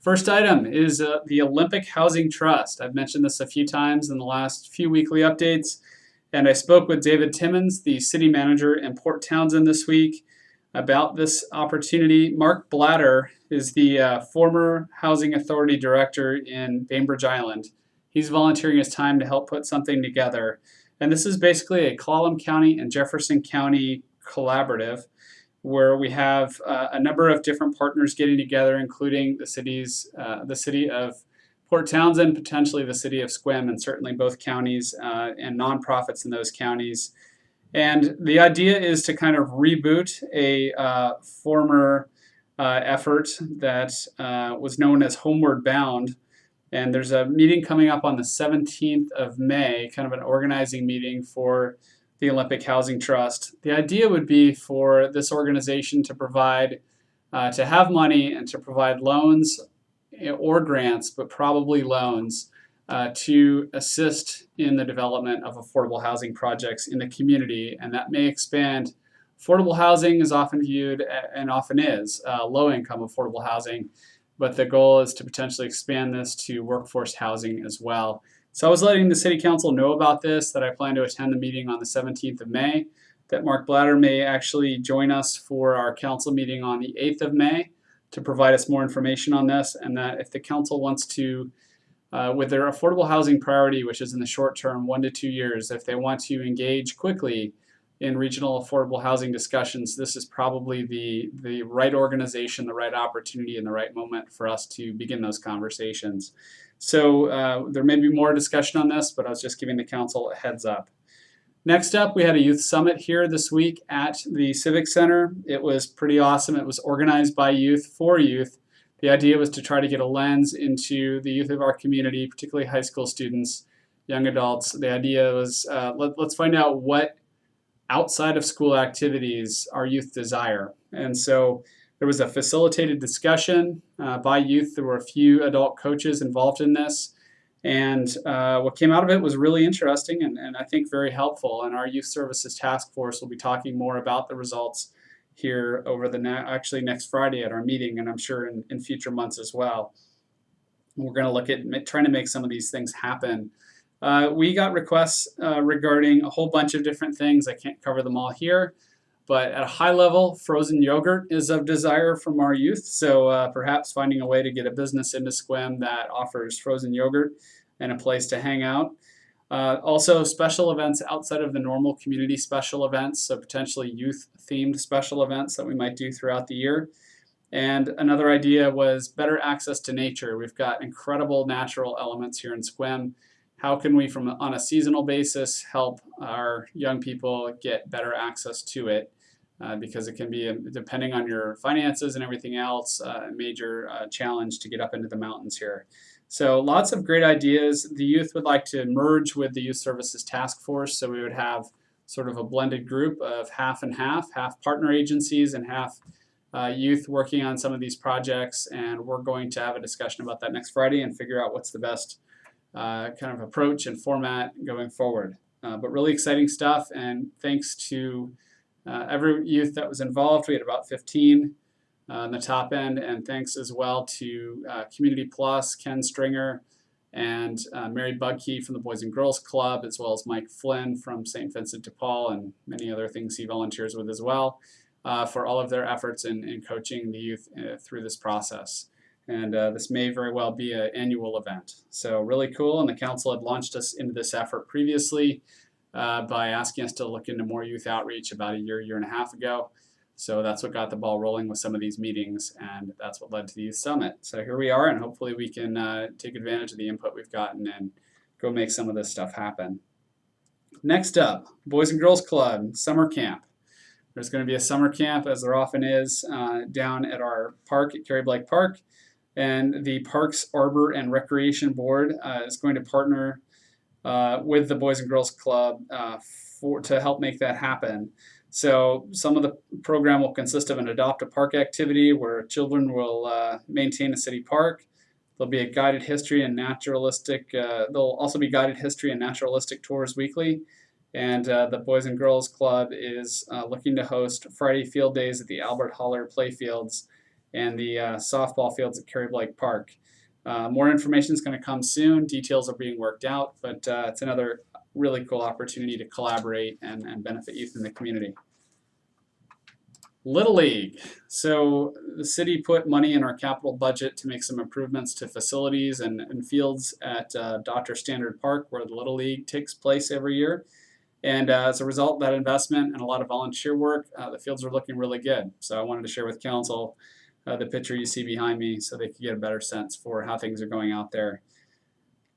First item is the Olympic Housing Trust. I've mentioned this a few times in the last few weekly updates, and I spoke with David Timmons, the city manager in Port Townsend this week, about this opportunity. Mark Blatter is the former Housing Authority Director in Bainbridge Island. He's volunteering his time to help put something together. And this is basically a Clallam County and Jefferson County collaborative where we have a number of different partners getting together, including the city of Port Townsend, potentially the city of Sequim, and certainly both counties and nonprofits in those counties. And the idea is to kind of reboot a former effort that was known as Homeward Bound. And there's a meeting coming up on the 17th of May, kind of an organizing meeting for the Olympic Housing Trust. The idea would be for this organization to provide, to have money and to provide loans or grants, but probably loans, to assist in the development of affordable housing projects in the community. And that may expand. Affordable housing is often viewed, and often is, low-income affordable housing, but the goal is to potentially expand this to workforce housing as well. So I was letting the City Council know about this, that I plan to attend the meeting on the 17th of May, that Mark Blatter may actually join us for our council meeting on the 8th of May to provide us more information on this, and that if the council wants to, with their affordable housing priority, which is in the short term, 1 to 2 years, if they want to engage quickly in regional affordable housing discussions, this is probably the right organization, the right opportunity, and the right moment for us to begin those conversations. So there may be more discussion on this, but I was just giving the council a heads up. Next up, we had a youth summit here this week at the Civic Center. It was pretty awesome. It was organized by youth for youth. The idea was to try to get a lens into the youth of our community, particularly high school students, young adults. The idea was let's find out what outside of school activities our youth desire. And so there was a facilitated discussion by youth. There were a few adult coaches involved in this. And what came out of it was really interesting and I think very helpful. And our Youth Services Task Force will be talking more about the results here over the actually next Friday at our meeting, and I'm sure in future months as well. We're going to look at trying to make some of these things happen. We got requests regarding a whole bunch of different things. I can't cover them all here, but at a high level, frozen yogurt is of desire from our youth. So perhaps finding a way to get a business into Sequim that offers frozen yogurt and a place to hang out. Also, special events outside of the normal community special events, so potentially youth-themed special events that we might do throughout the year. And another idea was better access to nature. We've got incredible natural elements here in Sequim. How can we, on a seasonal basis, help our young people get better access to it? Because it can be, depending on your finances and everything else, a major challenge to get up into the mountains here. So lots of great ideas. The youth would like to merge with the Youth Services Task Force, so we would have sort of a blended group of half and half partner agencies and half youth working on some of these projects. And we're going to have a discussion about that next Friday and figure out what's the best kind of approach and format going forward. But really exciting stuff, and thanks to every youth that was involved. We had about 15 on the top end, and thanks as well to Community Plus, Ken Stringer, and Mary Budke from the Boys and Girls Club, as well as Mike Flynn from St. Vincent de Paul, and many other things he volunteers with as well, for all of their efforts in coaching the youth through this process. And this may very well be an annual event. So really cool, and the council had launched us into this effort previously by asking us to look into more youth outreach about a year and a half ago. So that's what got the ball rolling with some of these meetings, and that's what led to the Youth Summit. So here we are, and hopefully we can take advantage of the input we've gotten and go make some of this stuff happen. Next up, Boys and Girls Club Summer Camp. There's going to be a summer camp, as there often is, down at our park at Carrie Blake Park. And the Parks Arbor and Recreation Board is going to partner with the Boys and Girls Club to help make that happen. So some of the program will consist of an Adopt a Park activity where children will maintain a city park. There'll be a guided history and naturalistic, there'll also be guided history and naturalistic tours weekly. And the Boys and Girls Club is looking to host Friday field days at the Albert Holler Playfields and the softball fields at Cary Blake Park. More information is going to come soon. Details are being worked out, but it's another really cool opportunity to collaborate and benefit youth in the community. Little League. So the city put money in our capital budget to make some improvements to facilities and fields at Dr. Standard Park, where the Little League takes place every year. And as a result of that investment and a lot of volunteer work, the fields are looking really good. So I wanted to share with council the picture you see behind me so they could get a better sense for how things are going out there.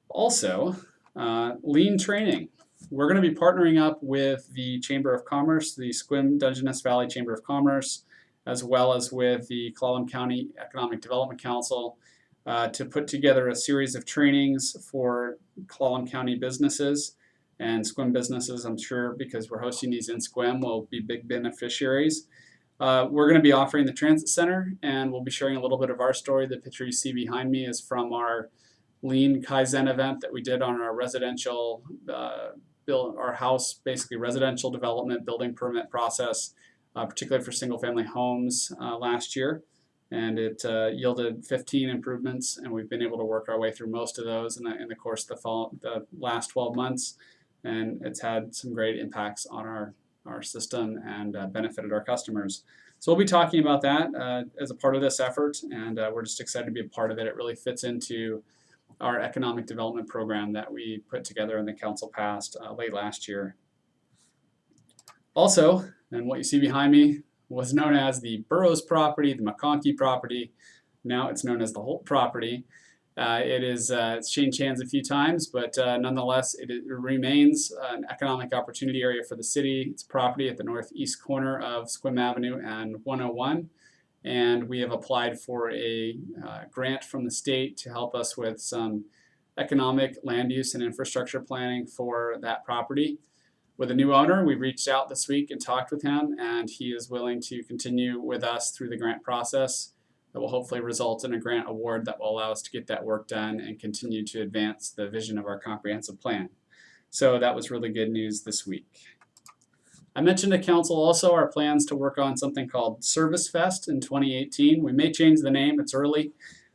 Also, lean training. We're going to be partnering up with the Chamber of Commerce, the Sequim Dungeness Valley Chamber of Commerce, as well as with the Clallam County Economic Development Council to put together a series of trainings for Clallam County businesses and Sequim businesses, I'm sure, because we're hosting these in Sequim, will be big beneficiaries. We're going to be offering the Transit Center, and we'll be sharing a little bit of our story. The picture you see behind me is from our Lean Kaizen event that we did on our residential our house, basically residential development building permit process, particularly for single family homes last year. And it yielded 15 improvements, and we've been able to work our way through most of those in the course of the last 12 months. And it's had some great impacts on our system and benefited our customers. So we'll be talking about that as a part of this effort, and we're just excited to be a part of it. It really fits into our economic development program that we put together and the council passed late last year. Also, and what you see behind me was known as the Burroughs property, the McConkey property. Now it's known as the Holt property. It's changed hands a few times, but nonetheless, it remains an economic opportunity area for the city. It's property at the northeast corner of Sequim Avenue and 101. And we have applied for a grant from the state to help us with some economic land use and infrastructure planning for that property. With a new owner, we reached out this week and talked with him, and he is willing to continue with us through the grant process that will hopefully result in a grant award that will allow us to get that work done and continue to advance the vision of our comprehensive plan. So that was really good news this week. I mentioned to council also our plans to work on something called Service Fest in 2018. We may change the name, it's early,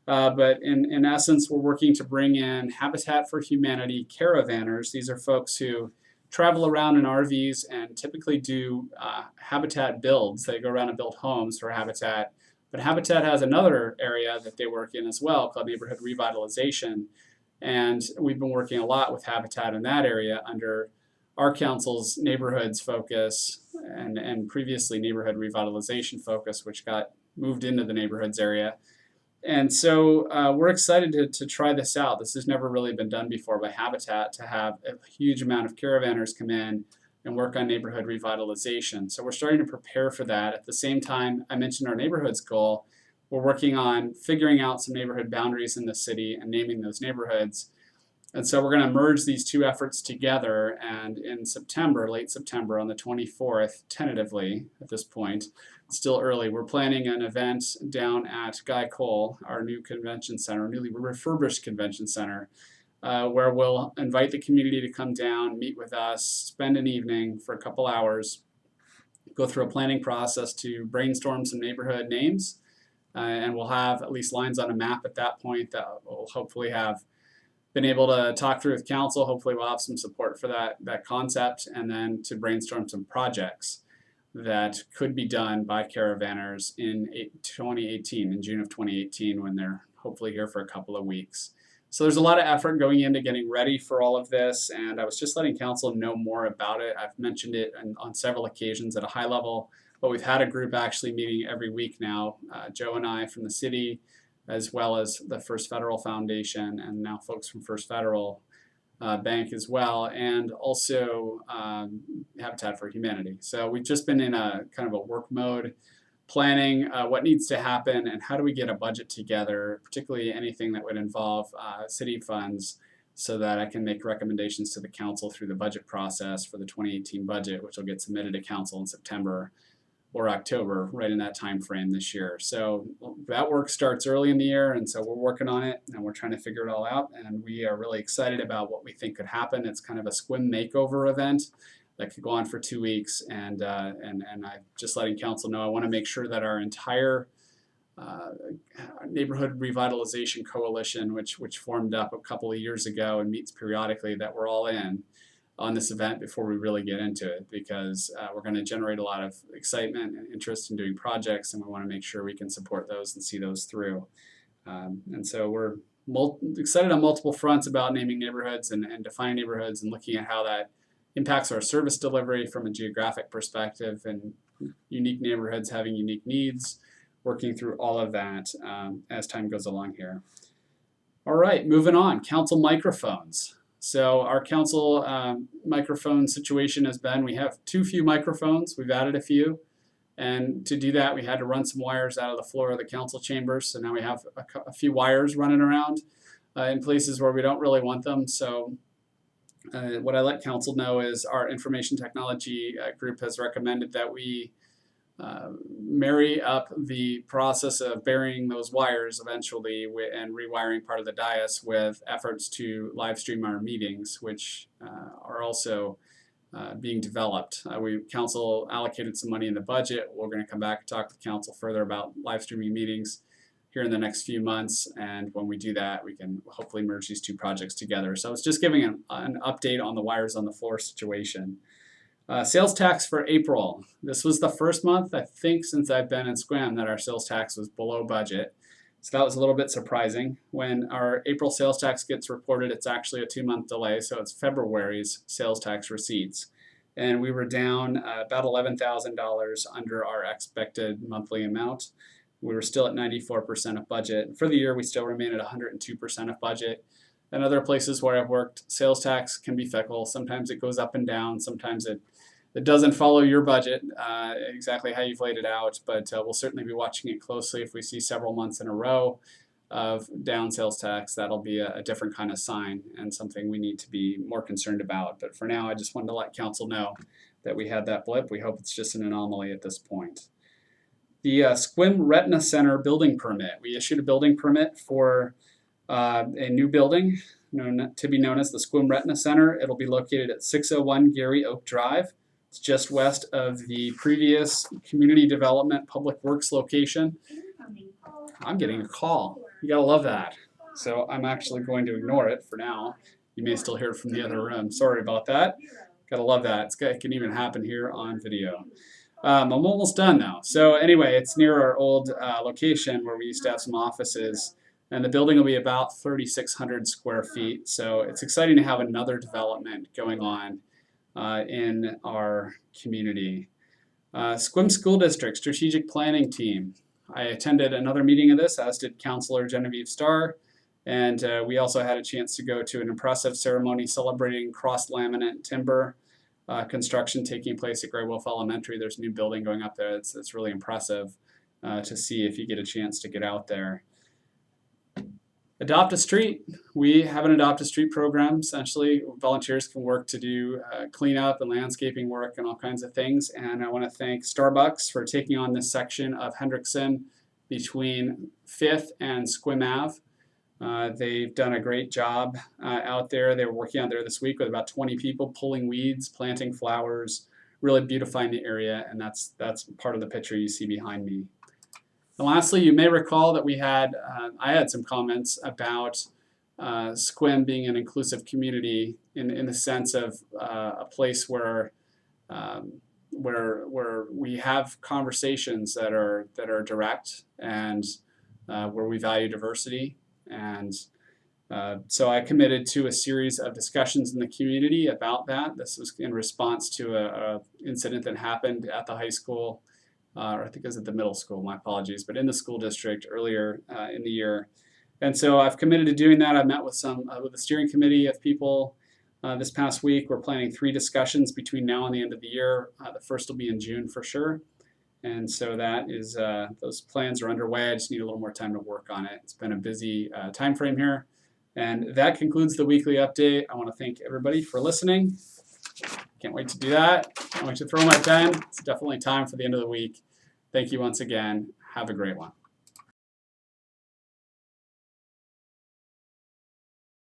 but in essence, we're working to bring in Habitat for Humanity caravanners. These are folks who travel around in RVs and typically do habitat builds. They go around and build homes for Habitat. But Habitat has another area that they work in as well called neighborhood revitalization. And we've been working a lot with Habitat in that area under our council's neighborhoods focus and previously neighborhood revitalization focus, which got moved into the neighborhoods area. And so we're excited to try this out. This has never really been done before by Habitat, to have a huge amount of caravanners come in and work on neighborhood revitalization. So we're starting to prepare for that. At the same time, I mentioned our neighborhoods goal. We're working on figuring out some neighborhood boundaries in the city and naming those neighborhoods. And so we're going to merge these two efforts together, and in September, late September, on the 24th, tentatively at this point, still early, we're planning an event down at Guy Cole, our new convention center, newly refurbished convention center, where we'll invite the community to come down, meet with us, spend an evening for a couple hours, go through a planning process to brainstorm some neighborhood names, and we'll have at least lines on a map at that point that we'll hopefully have been able to talk through with council. Hopefully we'll have some support for that concept, and then to brainstorm some projects that could be done by caravanners in 2018, in June of 2018, when they're hopefully here for a couple of weeks. So there's a lot of effort going into getting ready for all of this, and I was just letting council know more about it. I've mentioned it on several occasions at a high level, but we've had a group actually meeting every week now, Joe and I from the city, as well as the First Federal Foundation, and now folks from First Federal Bank as well, and also Habitat for Humanity. So we've just been in a kind of a work mode, planning what needs to happen and how do we get a budget together, particularly anything that would involve city funds, so that I can make recommendations to the council through the budget process for the 2018 budget, which will get submitted to council in September or October, right in that time frame this year. So that work starts early in the year, and so we're working on it and we're trying to figure it all out, and we are really excited about what we think could happen. It's kind of a Sequim makeover event that could go on for 2 weeks, and I'm just letting council know I want to make sure that our entire Neighborhood Revitalization Coalition, which formed up a couple of years ago and meets periodically, that we're all in on this event before we really get into it, because we're going to generate a lot of excitement and interest in doing projects, and we want to make sure we can support those and see those through. And so we're excited on multiple fronts about naming neighborhoods and defining neighborhoods and looking at how that impacts our service delivery from a geographic perspective, and unique neighborhoods having unique needs, working through all of that as time goes along here. All right, moving on, council microphones. So our council microphone situation has been, we have too few microphones. We've added a few. And to do that, we had to run some wires out of the floor of the council chambers. So now we have a few wires running around in places where we don't really want them. So what I let council know is our information technology group has recommended that we marry up the process of burying those wires eventually and rewiring part of the dais with efforts to live stream our meetings, which are also being developed. Council allocated some money in the budget. We're going to come back and talk with council further about live streaming meetings here in the next few months, and when we do that, we can hopefully merge these two projects together. So it's just giving an update on the wires on the floor situation. Sales tax for April. This was the first month, I think, since I've been in Sequim that our sales tax was below budget. So that was a little bit surprising. When our April sales tax gets reported, it's actually a 2-month delay, so it's February's sales tax receipts. And we were down about $11,000 under our expected monthly amount. We were still at 94% of budget. For the year, we still remain at 102% of budget. And other places where I've worked, sales tax can be fickle. Sometimes it goes up and down. Sometimes it doesn't follow your budget exactly how you've laid it out, but we'll certainly be watching it closely. If we see several months in a row of down sales tax, that'll be a different kind of sign and something we need to be more concerned about. But for now, I just wanted to let council know that we had that blip. We hope it's just an anomaly at this point. The Sequim Retina Center building permit. We issued a building permit for a new building to be known as the Sequim Retina Center. It'll be located at 601 Gary Oak Drive. It's just west of the previous Community Development Public Works location. I'm getting a call. You gotta love that. So I'm actually going to ignore it for now. You may still hear it from the other room. Sorry about that. Gotta love that. It can even happen here on video. I'm almost done now. So anyway, it's near our old location where we used to have some offices. And the building will be about 3,600 square feet. So it's exciting to have another development going on in our community. Sequim School District Strategic Planning Team. I attended another meeting of this, as did Councilor Genevieve Starr. And we also had a chance to go to an impressive ceremony celebrating cross-laminate timber construction taking place at Grey Wolf Elementary. There's a new building going up there. It's really impressive to see if you get a chance to get out there. Adopt a Street. We have an Adopt a Street program. Essentially, volunteers can work to do cleanup and landscaping work and all kinds of things. And I want to thank Starbucks for taking on this section of Hendrickson between 5th and Sequim Ave. They've done a great job out there. They were working out there this week with about 20 people, pulling weeds, planting flowers, really beautifying the area. And that's part of the picture you see behind me. And lastly, you may recall that I had some comments about Sequim being an inclusive community in the sense of a place where we have conversations that are direct and where we value diversity. And so I committed to a series of discussions in the community about that. This was in response to an incident that happened at the high school. Or I think it was at the middle school, my apologies, but in the school district earlier in the year. And so I've committed to doing that. I've met with with the steering committee of people this past week. We're planning 3 discussions between now and the end of the year. The first will be in June for sure. And so that is, those plans are underway. I just need a little more time to work on it. It's been a busy time frame here. And that concludes the weekly update. I want to thank everybody for listening. Can't wait to do that. Can't wait to throw my pen. It's definitely time for the end of the week. Thank you once again. Have a great one.